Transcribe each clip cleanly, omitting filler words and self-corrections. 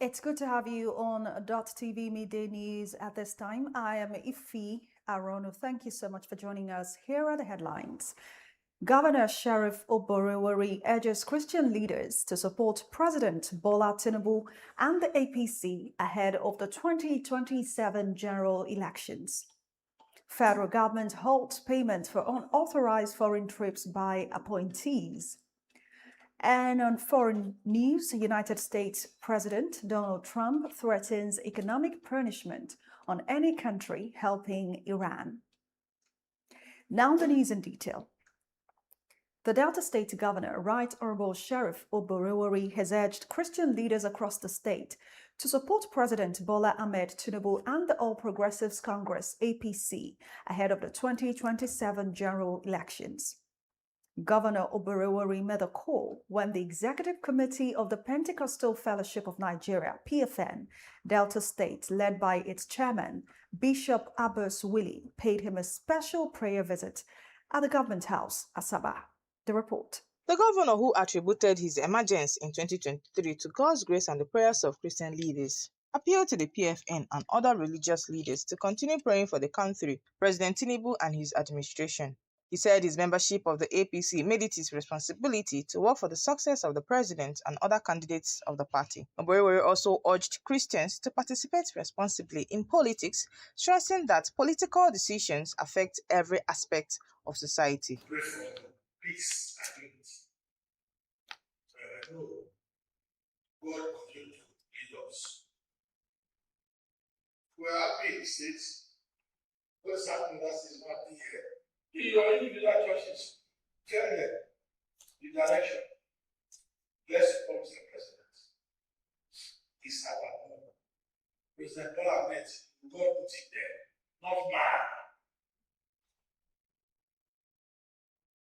It's good to have you on Dott TV Midday News at this time. I am Ifi Arono. Thank you so much for joining us. Here are the headlines. Governor Sheriff Oborewori urges Christian leaders to support President Bola Tinubu and the APC ahead of the 2027 general elections. Federal government halts payment for unauthorized foreign trips by appointees. And on foreign news, United States President Donald Trump threatens economic punishment on any country helping Iran. Now the news in detail. The Delta State Governor, Right Honorable Sheriff Oborewori, has urged Christian leaders across the state to support President Bola Ahmed Tinubu and the All Progressives Congress, APC, ahead of the 2027 general elections. Governor Oborewori made a call when the Executive Committee of the Pentecostal Fellowship of Nigeria, PFN, Delta State, led by its chairman, Bishop Abbas Willie, paid him a special prayer visit at the Government House, Asaba. The report. The governor, who attributed his emergence in 2023 to God's grace and the prayers of Christian leaders, appealed to the PFN and other religious leaders to continue praying for the country, President Tinubu and his administration. He said his membership of the APC made it his responsibility to work for the success of the president and other candidates of the party. Oborewori also urged Christians to participate responsibly in politics, stressing that political decisions affect every aspect of society. Pray for peace and unity. I know God continue to lead us. We are happy in the States. What's happening that is not here. In your individual churches, tell them the direction. Let's support the president. It's our home. President Bola Ahmed, God put it there, not man.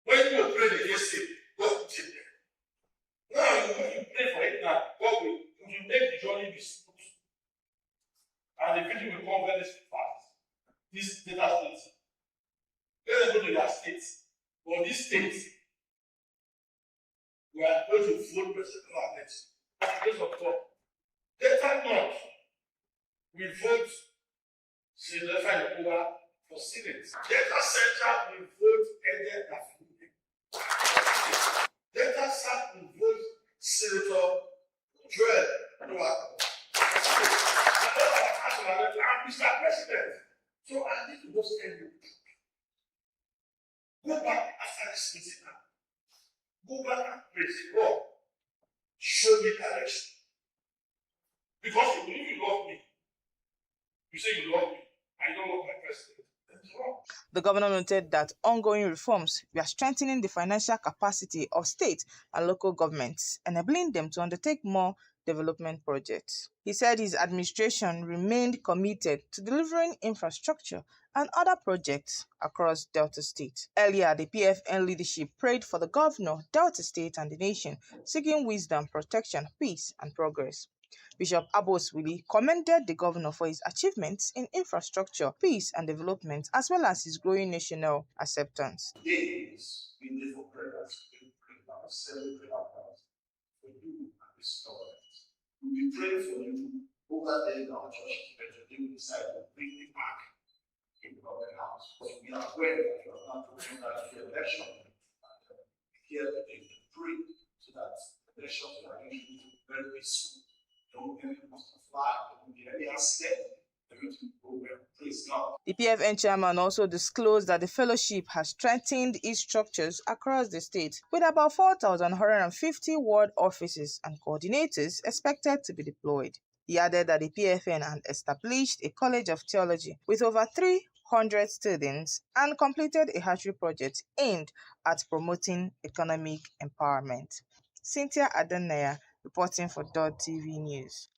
When you pray against it, God put it there. Now, when you pray for it now, God will make the journey be smooth. And the victory will come very fast. This data state. Let them go to their states. For this state, we are going to vote President Bola Ahmed. At the grace of God. Delta North will vote Senator Yakuba for Senate. Delta Central will vote Ede Dafude. Delta South will vote Senator Joel Noah. And Mr. President, so I need to just tell you. Go back after this meeting now. Go back and praise God. Show me direction. Because if you love me, you say you love me, I don't love my president. That's wrong. The governor noted that ongoing reforms were strengthening the financial capacity of state and local governments, enabling them to undertake more development projects. He said his administration remained committed to delivering infrastructure and other projects across Delta State. Earlier, the PFN leadership prayed for the governor, Delta State, and the nation, seeking wisdom, protection, peace, and progress. Bishop Abbas Willie commended the governor for his achievements in infrastructure, peace, and development, as well as his growing national acceptance. Days we live for prayers, we pray about 7 prayer hours for you and this government. We'll be praying for you over there in our church, but today we decide to bring it back in the government house. Because we are aware that you are not going to the election. Here today to pray so that the elections are going to be very peaceful. Don't get must fly, there won't be any accident. The PFN chairman also disclosed that the fellowship has strengthened its structures across the state, with about 4,150 ward offices and coordinators expected to be deployed. He added that the PFN had established a college of theology with over 300 students and completed a hatchery project aimed at promoting economic empowerment. Cynthia Adenaya, reporting for Dott TV News.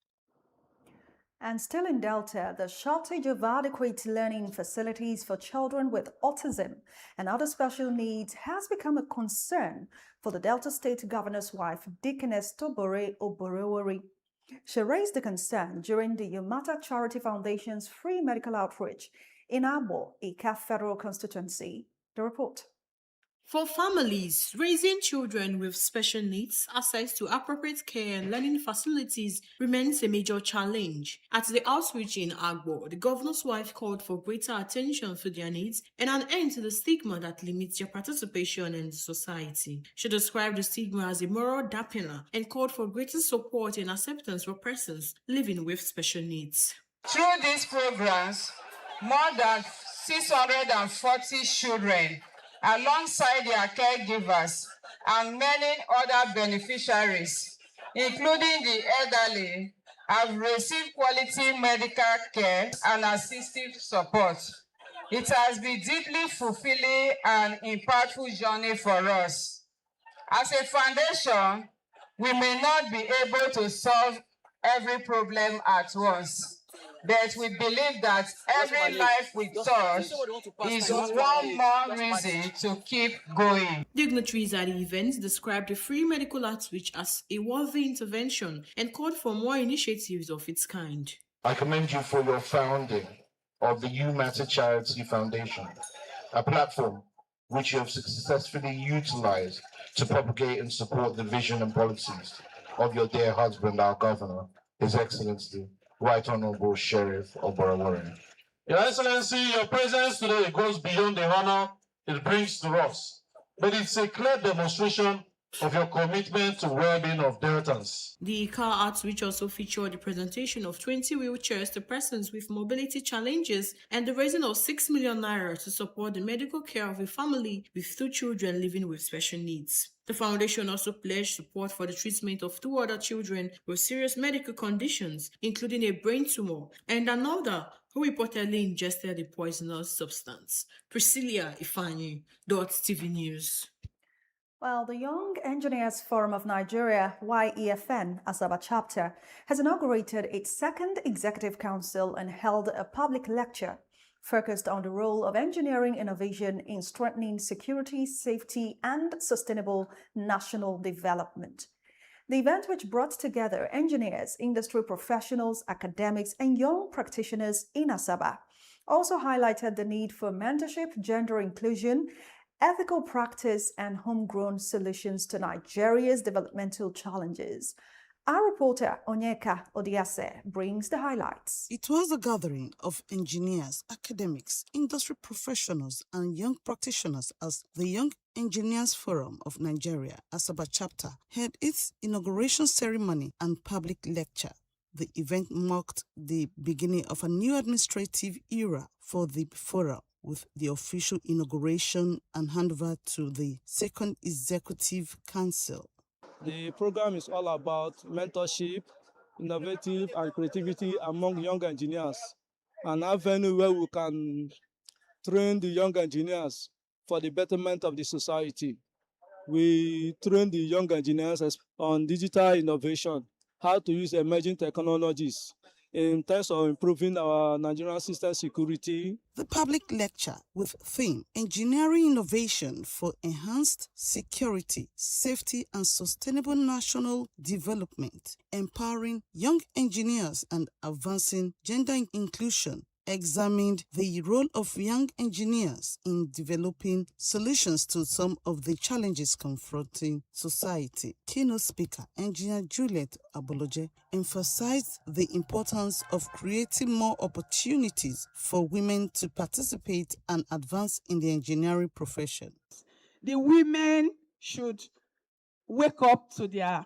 And still in Delta, the shortage of adequate learning facilities for children with autism and other special needs has become a concern for the Delta State Governor's wife, Deaconess Tobore Oborewori. She raised the concern during the Yomata Charity Foundation's free medical outreach in Abo, Ika Federal Constituency. The report. For families, raising children with special needs, access to appropriate care and learning facilities remains a major challenge. At the outreach in Agbo, the governor's wife called for greater attention to their needs and an end to the stigma that limits their participation in society. She described the stigma as a moral dampener and called for greater support and acceptance for persons living with special needs. Through these programs, more than 640 children, alongside their caregivers and many other beneficiaries, including the elderly, have received quality medical care and assistive support. It has been deeply fulfilling and impactful journey for us. As a foundation, we may not be able to solve every problem at once, but we believe that every life we touch is one more reason to keep going. Dignitaries at the event described the free medical outreach as a worthy intervention and called for more initiatives of its kind. I commend you for your founding of the You Matter Charity Foundation, a platform which you have successfully utilized to propagate and support the vision and policies of your dear husband, our governor, His Excellency, Right Honorable Sheriff of Borno. Your Excellency, your presence today goes beyond the honor it brings to us, but it's a clear demonstration of your commitment to well-being of Deltans. The car outreach also featured the presentation of 20 wheelchairs to persons with mobility challenges and the raising of 6 million naira to support the medical care of a family with 2 children living with special needs. The foundation also pledged support for the treatment of 2 other children with serious medical conditions, including a brain tumor, and another who reportedly ingested a poisonous substance. Priscilla Ifani, Dott TV News. Well, the Young Engineers Forum of Nigeria, YEFN, Asaba chapter, has inaugurated its second executive council and held a public lecture focused on the role of engineering innovation in strengthening security, safety, and sustainable national development. The event, which brought together engineers, industry professionals, academics, and young practitioners in Asaba, also highlighted the need for mentorship, gender inclusion, ethical practice, and homegrown solutions to Nigeria's developmental challenges. Our reporter, Onyeka Odiase, brings the highlights. It was a gathering of engineers, academics, industry professionals, and young practitioners as the Young Engineers Forum of Nigeria, Asaba chapter, held its inauguration ceremony and public lecture. The event marked the beginning of a new administrative era for the forum, with the official inauguration and handover to the Second Executive Council. The program is all about mentorship, innovative and creativity among young engineers, an avenue where we can train the young engineers for the betterment of the society. We train the young engineers on digital innovation, how to use emerging technologies in terms of improving our Nigerian system security. The public lecture with theme Engineering Innovation for Enhanced Security, Safety and Sustainable National Development, Empowering Young Engineers and Advancing Gender Inclusion, examined the role of young engineers in developing solutions to some of the challenges confronting society. Keynote speaker, Engineer Juliet Aboloje, emphasized the importance of creating more opportunities for women to participate and advance in the engineering profession. The women should wake up to their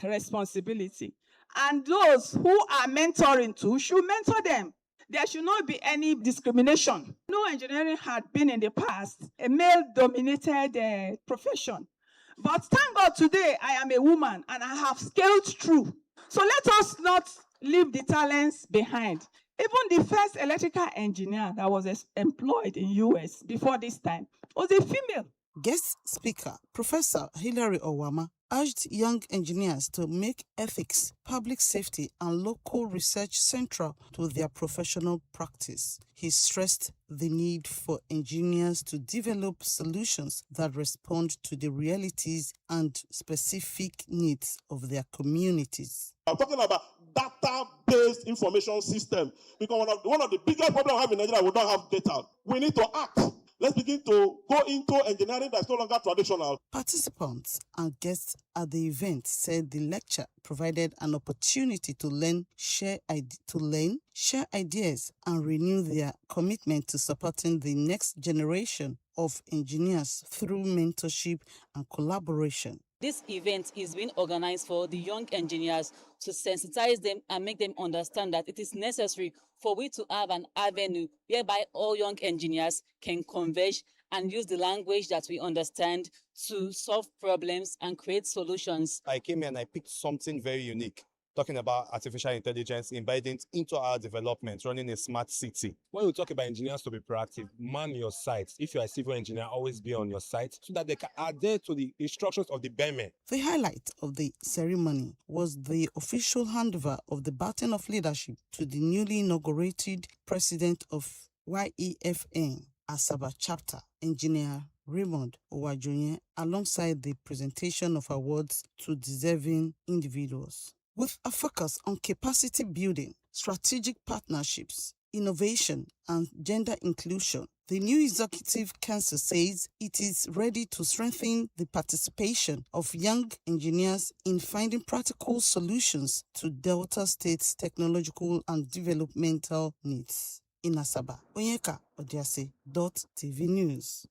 responsibility, and those who are mentoring too should mentor them. There should not be any discrimination. No, engineering had been in the past a male-dominated profession. But thank God today I am a woman and I have scaled through. So let us not leave the talents behind. Even the first electrical engineer that was employed in US before this time was a female. Guest speaker, Professor Hilary Owama, urged young engineers to make ethics, public safety, and local research central to their professional practice. He stressed the need for engineers to develop solutions that respond to the realities and specific needs of their communities. I'm talking about data-based information system, because one of the biggest problems we have in Nigeria, we don't have data. We need to act. Let's begin to go into engineering that's no longer traditional. Participants and guests at the event said the lecture provided an opportunity to share ideas, and renew their commitment to supporting the next generation of engineers through mentorship and collaboration. This event is being organized for the young engineers to sensitize them and make them understand that it is necessary for we to have an avenue whereby all young engineers can converge and use the language that we understand to solve problems and create solutions. I came here and I picked something very unique, talking about artificial intelligence, embedding it into our development, running a smart city. When we talk about engineers to be proactive, man your site. If you're a civil engineer, always be on your site so that they can adhere to the instructions of the BEME. The highlight of the ceremony was the official handover of the baton of leadership to the newly inaugurated president of YEFN Asaba chapter, Engineer Raymond Owajonye, alongside the presentation of awards to deserving individuals. With a focus on capacity building, strategic partnerships, innovation, and gender inclusion, the new Executive Council says it is ready to strengthen the participation of young engineers in finding practical solutions to Delta State's technological and developmental needs. In Asaba, Onyeka Odiase, Dott TV News.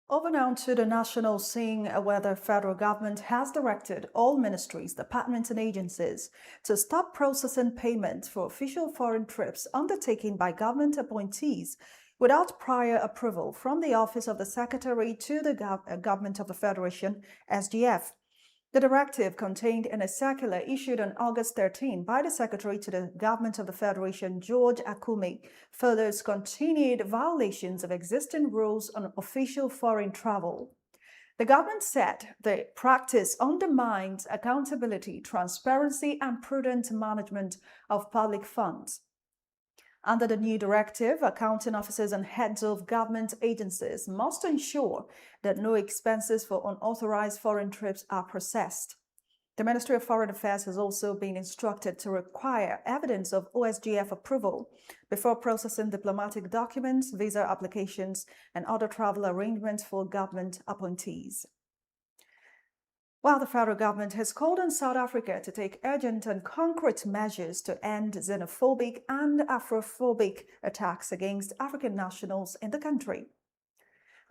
Over now to the national scene, where the federal government has directed all ministries, departments and agencies to stop processing payment for official foreign trips undertaken by government appointees without prior approval from the Office of the Secretary to the Government of the Federation, SGF. The directive, contained in a circular issued on August 13 by the Secretary to the Government of the Federation, George Akume, follows continued violations of existing rules on official foreign travel. The government said the practice undermines accountability, transparency, and prudent management of public funds. Under the new directive, accounting officers and heads of government agencies must ensure that no expenses for unauthorized foreign trips are processed. The Ministry of Foreign Affairs has also been instructed to require evidence of OSGF approval before processing diplomatic documents, visa applications, and other travel arrangements for government appointees. While the federal government has called on South Africa to take urgent and concrete measures to end xenophobic and Afrophobic attacks against African nationals in the country.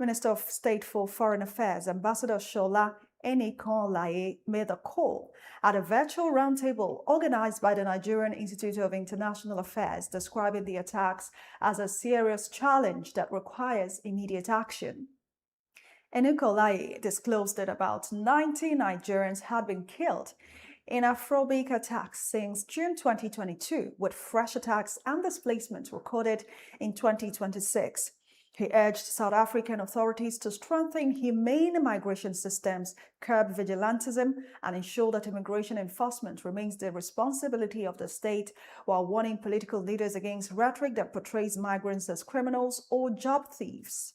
Minister of State for Foreign Affairs, Ambassador Shola Enikonlaye, made a call at a virtual roundtable organized by the Nigerian Institute of International Affairs, describing the attacks as a serious challenge that requires immediate action. Enikonlaye disclosed that about 90 Nigerians had been killed in Afrobic attacks since June 2022, with fresh attacks and displacement recorded in 2026. He urged South African authorities to strengthen humane migration systems, curb vigilantism, and ensure that immigration enforcement remains the responsibility of the state, while warning political leaders against rhetoric that portrays migrants as criminals or job thieves.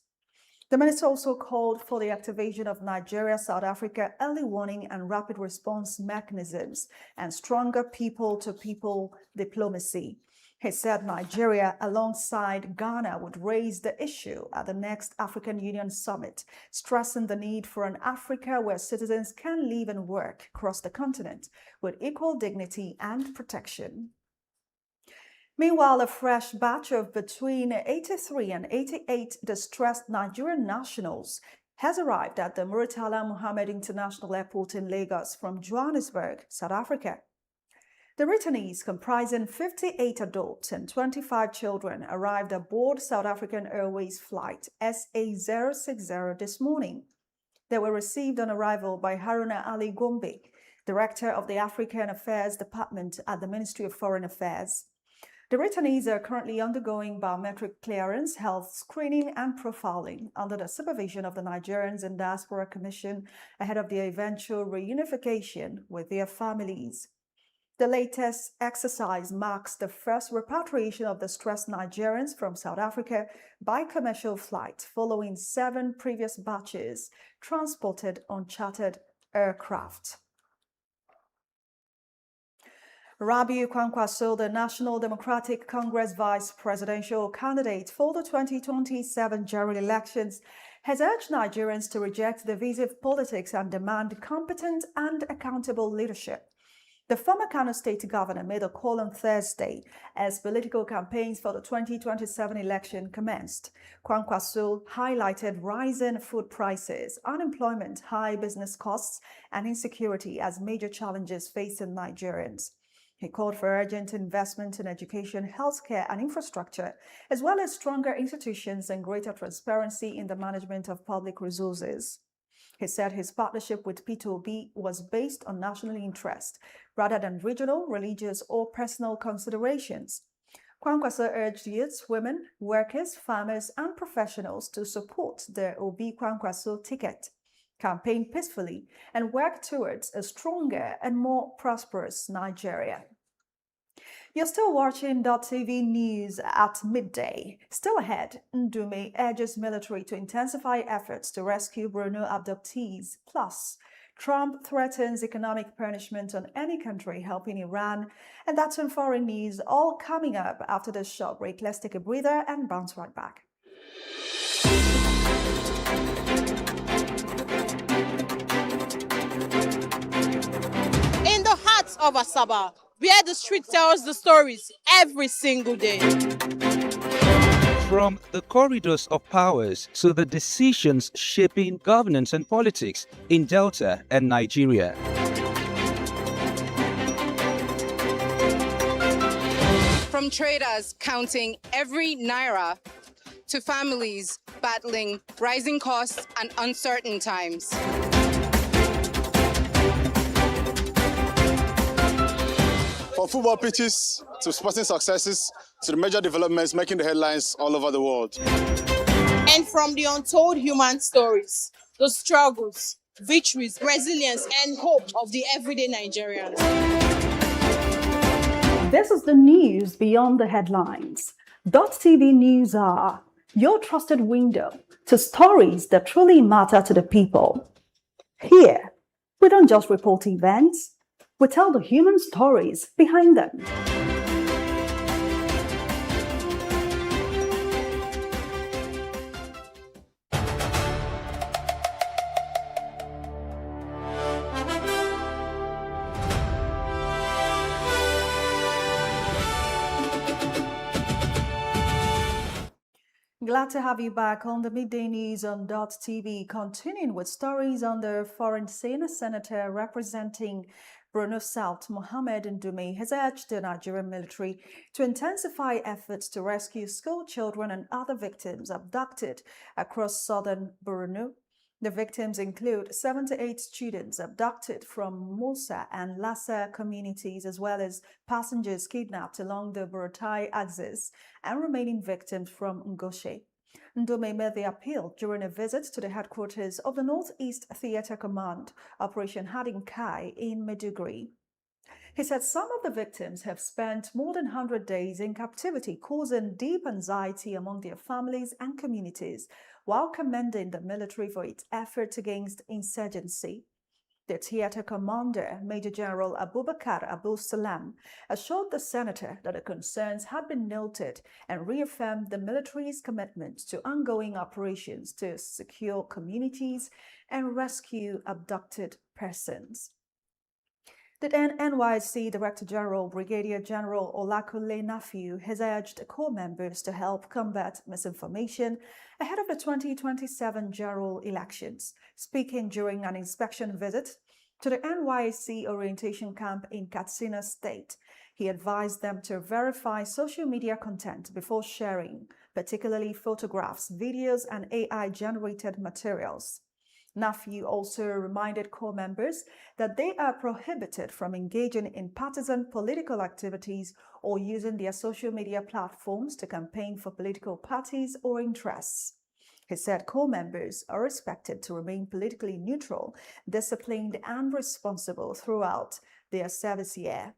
The minister also called for the activation of Nigeria-South Africa early warning and rapid response mechanisms and stronger people-to-people diplomacy. He said Nigeria, alongside Ghana, would raise the issue at the next African Union Summit, stressing the need for an Africa where citizens can live and work across the continent with equal dignity and protection. Meanwhile, a fresh batch of between 83 and 88 distressed Nigerian nationals has arrived at the Muritala Muhammed International Airport in Lagos from Johannesburg, South Africa. The returnees, comprising 58 adults and 25 children, arrived aboard South African Airways flight SA060 this morning. They were received on arrival by Haruna Ali Gombe, Director of the African Affairs Department at the Ministry of Foreign Affairs. The returnees are currently undergoing biometric clearance, health screening, and profiling under the supervision of the Nigerians in Diaspora Commission ahead of their eventual reunification with their families. The latest exercise marks the first repatriation of distressed Nigerians from South Africa by commercial flight, following 7 previous batches transported on chartered aircraft. Rabiu Kwankwaso, the National Democratic Congress vice presidential candidate for the 2027 general elections, has urged Nigerians to reject divisive politics and demand competent and accountable leadership. The former Kano State governor made a call on Thursday as political campaigns for the 2027 election commenced. Kwankwaso highlighted rising food prices, unemployment, high business costs, and insecurity as major challenges facing Nigerians. He called for urgent investment in education, healthcare, and infrastructure, as well as stronger institutions and greater transparency in the management of public resources. He said his partnership with Peter Obi was based on national interest rather than regional, religious, or personal considerations. Kwankwaso urged youths, women, workers, farmers, and professionals to support the Obi Kwankwaso ticket, campaign peacefully, and work towards a stronger and more prosperous Nigeria. You're still watching Dott TV News at midday. Still ahead, Ndume urges military to intensify efforts to rescue Borno abductees. Plus, Trump threatens economic punishment on any country helping Iran. And that's in foreign news, all coming up after this short break. Let's take a breather and bounce right back. In the heart of Asaba, where the street tells the stories every single day. From the corridors of powers to the decisions shaping governance and politics in Delta and Nigeria. From traders counting every naira to families battling rising costs and uncertain times. From football pitches to sporting successes to the major developments making the headlines all over the world. And from the untold human stories, the struggles, victories, resilience, and hope of the everyday Nigerians. This is the news beyond the headlines. Dott TV News are your trusted window to stories that truly matter to the people. Here, we don't just report events, we tell the human stories behind them. Glad to have you back on the Midday News on Dott TV, continuing with stories on the foreign scene. Senator representing Borno South, Mohammed Ndume, has urged the Nigerian military to intensify efforts to rescue school children and other victims abducted across southern Borno. The victims include 78 students abducted from Musa and Lassa communities, as well as passengers kidnapped along the Buratai axis and remaining victims from Ngoshe. Ndume made the appeal during a visit to the headquarters of the Northeast Theatre Command, Operation Hadin Kai in Maiduguri. He said some of the victims have spent more than 100 days in captivity, causing deep anxiety among their families and communities, while commending the military for its efforts against insurgency. The theatre commander, Major General Abubakar Abu Salam, assured the senator that the concerns had been noted and reaffirmed the military's commitment to ongoing operations to secure communities and rescue abducted persons. The NYSC Director General, Brigadier General Olakule Nafiu, has urged corps members to help combat misinformation ahead of the 2027 general elections. Speaking during an inspection visit to the NYSC orientation camp in Katsina State, he advised them to verify social media content before sharing, particularly photographs, videos, and AI-generated materials. Nafiu also reminded corps members that they are prohibited from engaging in partisan political activities or using their social media platforms to campaign for political parties or interests. He said corps members are expected to remain politically neutral, disciplined, and responsible throughout their service year.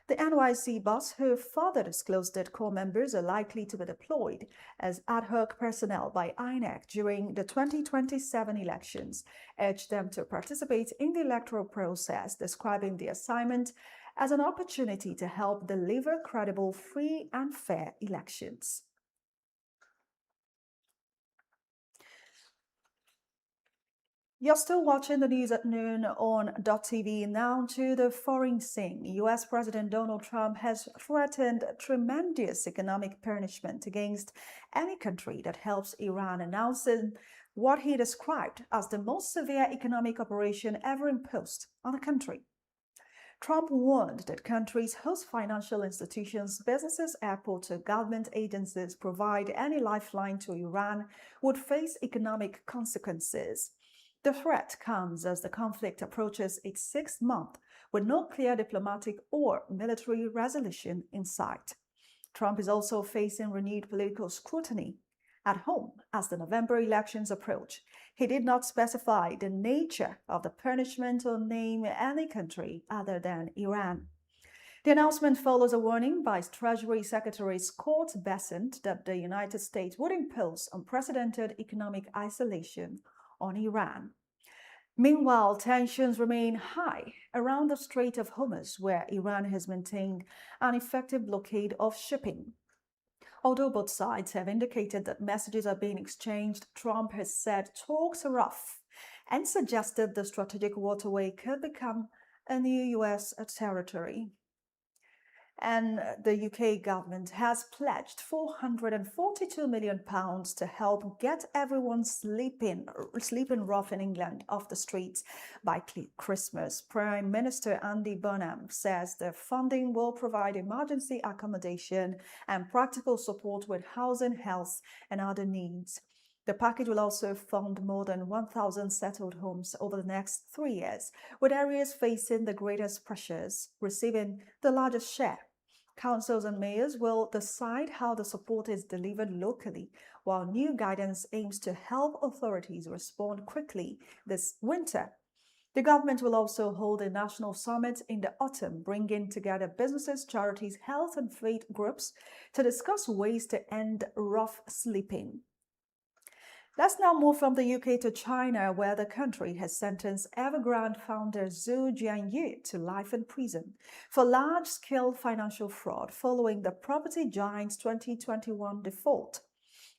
The NYSC boss, who further disclosed that corps members are likely to be deployed as ad hoc personnel by INEC during the 2027 elections, urged them to participate in the electoral process, describing the assignment as an opportunity to help deliver credible, free, and fair elections. You're still watching the news at noon on Dott TV. Now to the foreign scene. US President Donald Trump has threatened tremendous economic punishment against any country that helps Iran, announcing what he described as the most severe economic operation ever imposed on a country. Trump warned that countries host financial institutions, businesses, airports, or government agencies provide any lifeline to Iran would face economic consequences. The threat comes as the conflict approaches its sixth month with no clear diplomatic or military resolution in sight. Trump is also facing renewed political scrutiny at home as the November elections approach. He did not specify the nature of the punishment or name any country other than Iran. The announcement follows a warning by Treasury Secretary Scott Bessent that the United States would impose unprecedented economic isolation on Iran. Meanwhile, tensions remain high around the Strait of Hormuz, where Iran has maintained an effective blockade of shipping. Although both sides have indicated that messages are being exchanged, Trump has said talks are rough and suggested the strategic waterway could become a new U.S. territory. And the UK government has pledged £442 million to help get everyone sleeping rough in England off the streets by Christmas. Prime Minister Andy Burnham says the funding will provide emergency accommodation and practical support with housing, health, and other needs. The package will also fund more than 1,000 settled homes over the next 3 years, with areas facing the greatest pressures receiving the largest share. Councils and mayors will decide how the support is delivered locally, while new guidance aims to help authorities respond quickly this winter. The government will also hold a national summit in the autumn, bringing together businesses, charities, health and faith groups to discuss ways to end rough sleeping. Let's now move from the UK to China, where the country has sentenced Evergrande founder Zhu Jianyu to life in prison for large-scale financial fraud following the property giant's 2021 default.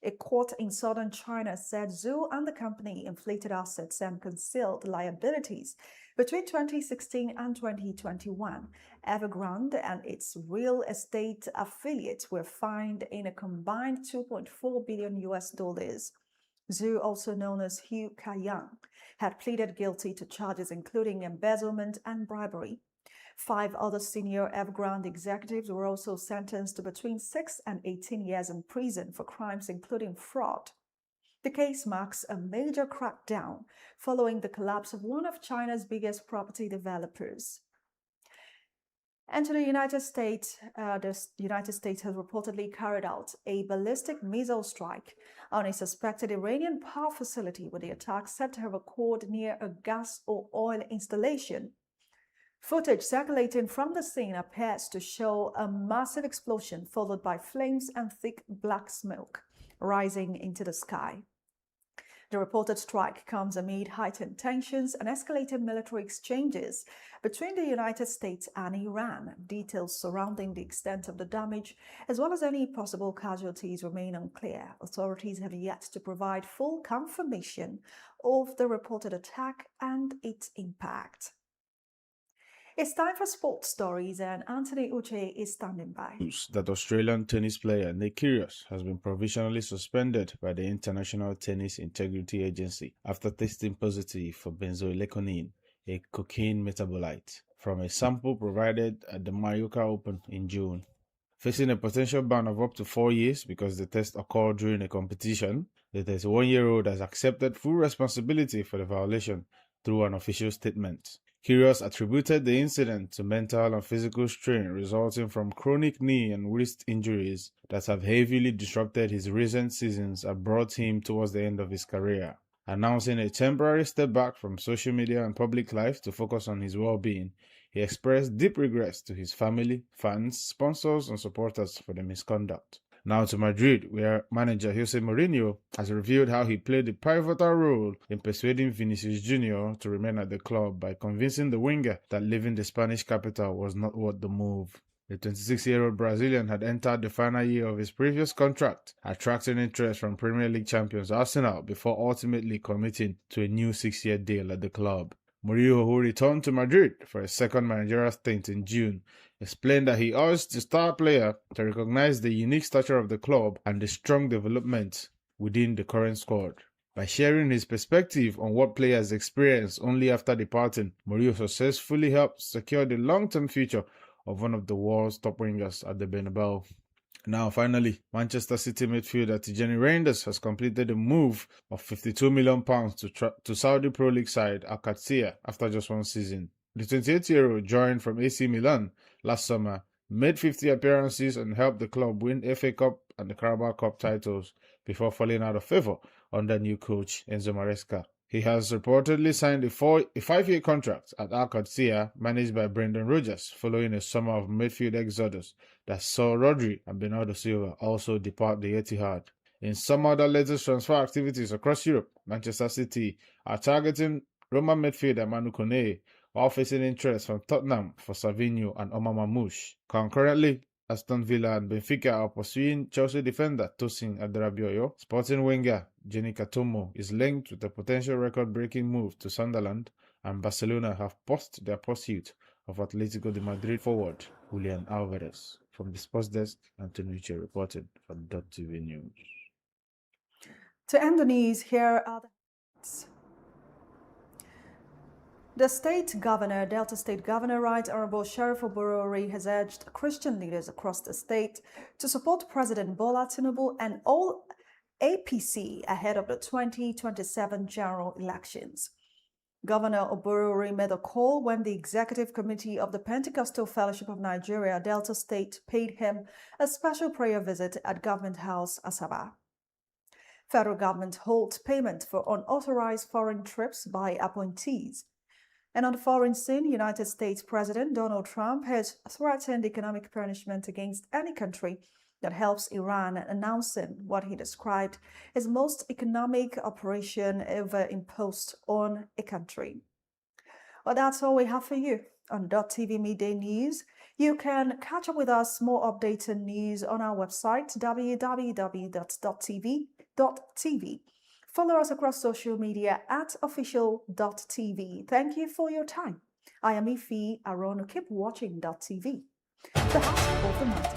A court in southern China said Zhu and the company inflated assets and concealed liabilities between 2016 and 2021. Evergrande and its real estate affiliate were fined in a combined $2.4 billion. Zhu, also known as Hu Kaiyang, had pleaded guilty to charges including embezzlement and bribery. 5 other senior Evergrande executives were also sentenced to between 6 and 18 years in prison for crimes including fraud. The case marks a major crackdown following the collapse of one of China's biggest property developers. And to the United States, the United States has reportedly carried out a ballistic missile strike on a suspected Iranian power facility, with the attack said to have occurred near a gas or oil installation. Footage circulating from the scene appears to show a massive explosion followed by flames and thick black smoke rising into the sky. The reported strike comes amid heightened tensions and escalated military exchanges between the United States and Iran. Details surrounding the extent of the damage, as well as any possible casualties, remain unclear. Authorities have yet to provide full confirmation of the reported attack and its impact. It's time for sports stories, and Anthony Uche is standing by. News that Australian tennis player Nick Kyrgios has been provisionally suspended by the International Tennis Integrity Agency after testing positive for benzoylecgonine, a cocaine metabolite, from a sample provided at the Mallorca Open in June. Facing a potential ban of up to 4 years because the test occurred during a competition, the 31-year-old has accepted full responsibility for the violation through an official statement. Kyrgios attributed the incident to mental and physical strain resulting from chronic knee and wrist injuries that have heavily disrupted his recent seasons and brought him towards the end of his career. Announcing a temporary step back from social media and public life to focus on his well-being, he expressed deep regrets to his family, fans, sponsors, and supporters for the misconduct. Now to Madrid, where manager Jose Mourinho has revealed how he played a pivotal role in persuading Vinicius Jr. to remain at the club by convincing the winger that leaving the Spanish capital was not worth the move. The 26-year-old Brazilian had entered the final year of his previous contract, attracting interest from Premier League champions Arsenal before ultimately committing to a new 6-year deal at the club. Mourinho, who returned to Madrid for a second managerial stint in June, explained that he urged the star player to recognize the unique stature of the club and the strong development within the current squad. By sharing his perspective on what players experience only after departing, Mourinho successfully helped secure the long-term future of one of the world's top wingers at the Bernabeu. Now, finally, Manchester City midfielder Tijani Reinders has completed a move of £52 million to Saudi Pro League side Al-Qadsiya after just one season. The 28-year-old joined from AC Milan last summer, made 50 appearances and helped the club win FA Cup and the Carabao Cup titles before falling out of favour under new coach Enzo Maresca. He has reportedly signed a 5-year contract at Al-Qadsiya, managed by Brendan Rodgers, following a summer of midfield exodus that saw Rodri and Bernardo Silva also depart the Etihad. In some other latest transfer activities across Europe, Manchester City are targeting Roma midfielder Manu Kone, while facing interest from Tottenham for Savinho and Omar Mamouche. Concurrently, Aston Villa and Benfica are pursuing Chelsea defender Tosin Adarabioyo. Sporting winger Jenny Katomo is linked with a potential record-breaking move to Sunderland, and Barcelona have paused their pursuit of Atletico de Madrid forward Julian Alvarez. From the sports desk, Anthony Uche reporting for Dott TV News. To end the news, here are the headlines. The Delta State Governor, Right Honorable Sheriff Oborori, has urged Christian leaders across the state to support President Bola Tinubu and all APC ahead of the 2027 general elections. Governor Oborori made a call when the Executive Committee of the Pentecostal Fellowship of Nigeria, Delta State, paid him a special prayer visit at Government House, Asaba. Federal government holds payment for unauthorized foreign trips by appointees. And on the foreign scene, United States President Donald Trump has threatened economic punishment against any country that helps Iran, announcing what he described as most economic operation ever imposed on a country. Well, that's all we have for you on Dott TV Midday News. You can catch up with us more updated news on our website, www.dottv.tv. Follow us across social media at official.tv. Thank you for your time. I am Ife Arono. Keep watching Dott TV, the house of the matter.